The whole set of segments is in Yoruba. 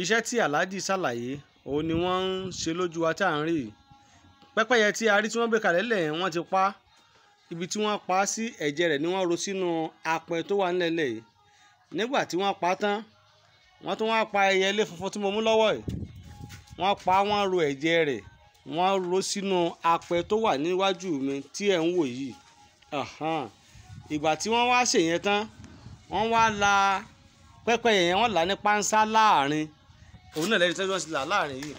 iṣẹ́ tí aláàjì ṣàlàyé òun ni wọ́n ń ṣe lójú wa tá à ń rí pẹ́pẹ́yẹ tí a rí tí wọ́n gbé kalẹ̀ lẹ̀ wọ́n ti pa ibi tí wọ́n pa sí ẹ̀jẹ̀ rẹ̀ ni wọ́n ro sínú apẹ tó wà nílẹ̀ yìí nígbà tí wọ́n pa tán wọ́n tún wá pa ẹyẹlé funfun tí mo mú lọ́wọ́ yìí wọ́n pa wọ́n ro ẹ̀jẹ̀ rẹ̀ wọ́n ro sínú apẹ tó wà níwájú mi tí ẹ̀ ń wò yìí ìgbà tí wọ́n wá ṣèyẹn tán wọ́n wá la pẹ́pẹ́yẹ yẹn wọ́n là ní pánsá láàrin òun náà lẹ́yìn tí wọ́n ti là láàrin yìí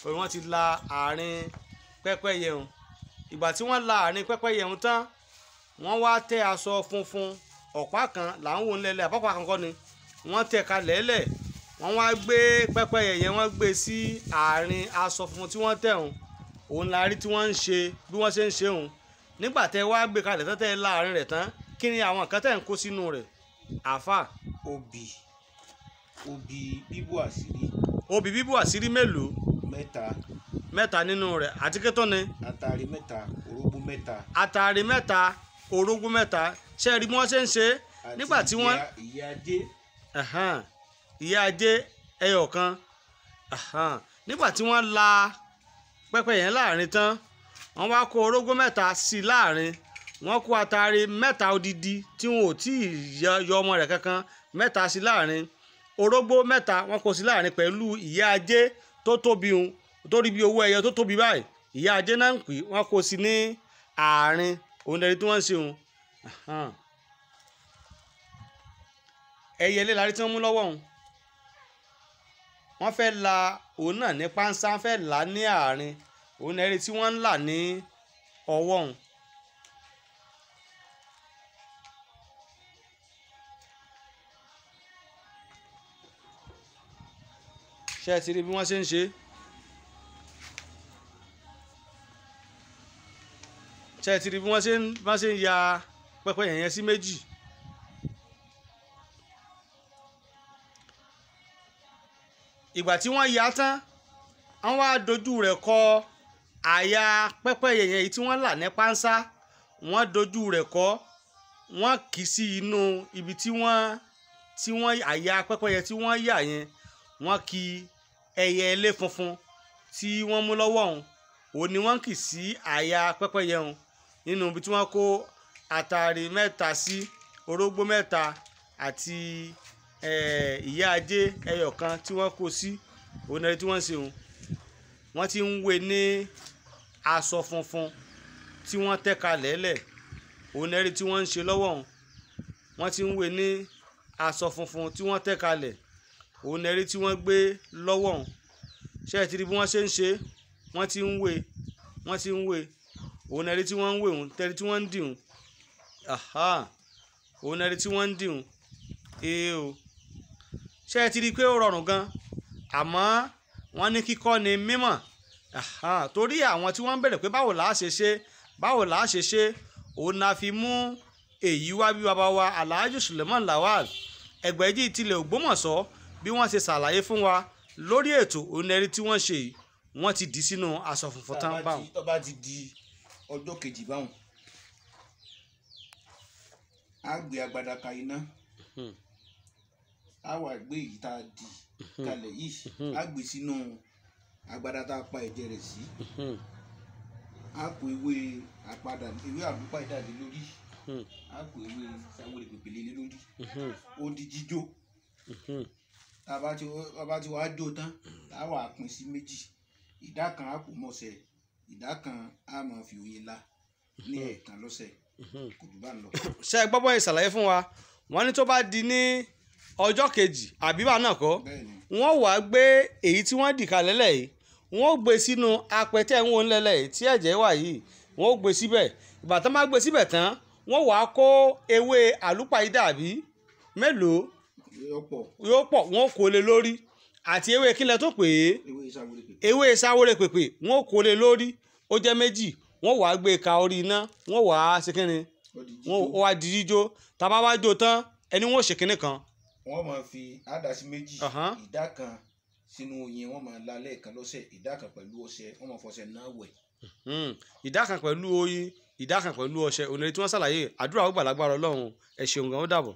pé wọ́n ti la àárín pẹ́pẹ́yẹ òun ìgbà tí wọ́n la àárín pẹ́pẹ́yẹ òun tán wọ́n wá tẹ́ aṣọ funfun ọ̀pá kan là ń wò ń lẹ́lẹ̀ àpapọ̀ àkọ́kọ́ ni wọ́n tẹ́ kalẹ̀ lẹ̀ wọ́n wá gbé pẹ́pẹ́yẹ yẹn wọ́n gbé sí àárín aṣọ funfun tí wọ́n tẹ́ òun la rí tí wọ́n ń ṣe bí wọ́n ṣe ń ṣe òun nígbà tẹ́ wá gbé kalẹ̀ tán tẹ́ láàrin rẹ̀ tán kí ni àwọn nǹkan tẹ́ ń kó sínú rẹ̀ àáfà. obì bíbò àṣírí. obì bíbò àṣírí mélòó. mẹ́ta nínú rẹ̀ àti kí tó ni. àtàrí mẹ́ta orógbó mẹ́ta. àtàrí mẹ́ta orógbó mẹ́ta ṣe rí bí wọ́n ṣe ń ṣe nígbà tí wọ́n. ìyá ajé. ìyá ajé ẹyọ kan nígbà tí wọ́n la pẹ́pẹ́yẹ yẹn láàrin tán wọ́n wá kó orógbó mẹ́ta sí láàrin wọ́n kó àtàrí mẹ́ta odidi tí wọn ò tí ì yọ ọmọ rẹ̀ kankan mẹ́ta sí láàrin orógbó mẹ́ta wọ́n kó sí láàrin pẹ̀lú ìyá ajé tó tóbi òun tó rí bí owó ẹyọ tó tóbi báyìí ìyá ajé náà ń pè wọ́n kó sí ní àárín òun lẹ́ni tí wọ́n ń ṣe òun ẹyẹ ilé larí tí wọ́n mú lọ́wọ́ òun wọ́n fẹ́ la òun náà ní pánsá fẹ́ là ní àárín òun lẹ́ni tí wọ́n ń là ní ọwọ́ òun. ṣé ẹ ti rí bí wọ́n ṣe ń ṣe ṣé ẹ ti rí bí wọ́n ṣe ń ya pẹ́pẹ́yẹ yẹn sí méjì ìgbà tí wọ́n ya tán wọ́n wá dojú rẹ̀ kọ àyà pẹ́pẹ́yẹ yẹn èyí tí wọ́n là ní pánsá wọ́n dojú rẹ̀ kọ wọ́n kì í sí inú ibi tí wọ́n àyà pẹ́pẹ́yẹ tí wọ́n yà yẹn wọ́n kì ẹyẹ ilé funfun tí wọ́n mú lọ́wọ́ òun ni wọ́n kì sí àyà pẹ́pẹ́yẹ òun nínú ibi tí wọ́n kó àtàrí mẹ́ta sí orógbó mẹ́ta àti ìyá ajé ẹyọ kan tí wọ́n kó sí òun náà tí wọ́n ń ṣe òun wọ́n ti ń wé ní aṣọ funfun tí wọ́n tẹ́ kalẹ̀ lẹ̀ òun náà tí wọ́n ń ṣe lọ́wọ́ òun wọ́n ti ń wé ní aṣọ funfun tí wọ́n tẹ́ kalẹ̀ òun náà tí wọ́n gbé lọ́wọ́ òun ṣé ẹ ti rí bí wọ́n ṣe ń ṣe wọ́n ti ń wé òun náà tí wọ́n ń wé òun tẹ́rí tí wọ́n ń dì òun òun náà tí wọ́n ń dì òun o ṣé ẹ ti rí i pé ó rọrùn gan àmọ́ wọ́n ní kíkọ́ ni mímọ̀ torí àwọn tí wọ́n ń bẹ̀rẹ̀ pé báwo là á ṣe ṣe òun náà fi mú èyí wá bí bàbá wa Alhaji Suleiman Lawal Ẹgbẹ̀jì tilẹ̀ Ògbómọ̀ṣọ́ bí wọ́n ṣe ṣàlàyé fún wa lórí ètò onẹ́rí tí wọ́n ṣe wọ́n ti dì sínú aṣọ funfun tán báwọn. tó bá ti di ọjọ́ kejì báwọn á gbé agbada ka iná á wà gbé èyí tá a di kalẹ̀ yìí á gbé sínú agbada tá a pa ẹ̀jẹ̀ rẹ̀ sí á kó ewé àlùpà ìdàdé lórí á kó ewé sáwórì pèpèlé lé lórí ó di jíjó tá a bá ti wá jó tán á wà pín sí méjì ìdá kan á kó mọ́sẹ̀ ìdá kan á máa fi òye la ní ẹ̀ẹ̀kan lọ́sẹ̀ kò jù bá ń lọ. ṣé ẹ gbọ́ bọ́ ìṣàlàyé fún wa wọ́n ní tó bá di ní ọjọ́ kejì àbíbà náà kọ́ wọ́n wá gbé èyí tí wọ́n dì kalẹ̀ lẹ̀ yìí wọ́n gbé sínú apẹ̀tẹ̀ ń wò ńlẹ̀lẹ̀ yìí tí ẹ̀jẹ̀ wà yìí wọ́n gbé síbẹ̀ ìgbà tán bá gbé síbẹ̀ tán wọ́n wá kó ewé àlùpàídà àbí mélòó yóò pọ̀ wọ́n kó lé lórí àti ewé kílẹ̀ tó pè é ewé sáwórè pèpè wọ́n kó lé lórí ó jẹ́ méjì wọ́n wá gbé ka orí iná wọ́n wá ṣe kínni wọ́n wá di jíjó tá a bá wá jó tán ẹni wọ́n ṣe kínní kan. wọ́n máa fi àdásí méjì ìdá kan sínú oyin wọ́n máa la lẹ́ẹ̀kan lọ́sẹ̀ ìdá kan pẹ̀lú ọṣẹ wọ́n máa fọṣẹ náà wẹ̀. ìdá kan pẹ̀lú oyin ìdá kan pẹ̀lú ọṣẹ òní tí wọ́n ṣàlàyé àdúrà ó gbà lágbára Ọlọ́run ẹ ṣeun gan ó dàbọ̀.